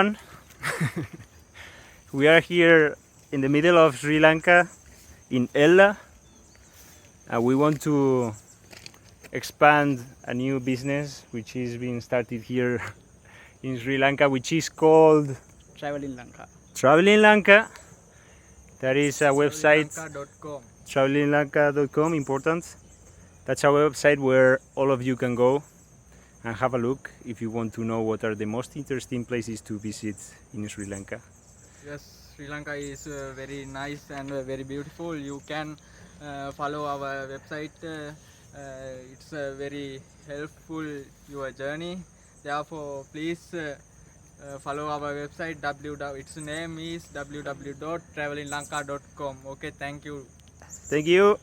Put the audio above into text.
everyone. We are here in the middle of Sri Lanka, in Ella, and we want to expand a new business which is being started here in Sri Lanka, which is called Travel in Lanka. Travel in Lanka. That is a website, Travelinlanka.com. travelinlanka.com, important. That's a website where all of you can go and have a look if you want to know what are the most interesting places to visit in Sri Lanka. Yes, Sri Lanka is very nice and very beautiful. You can follow our website. It's very helpful your journey. Therefore, please follow our website. Its name is www.travelinlanka.com. Okay, thank you. Thank you.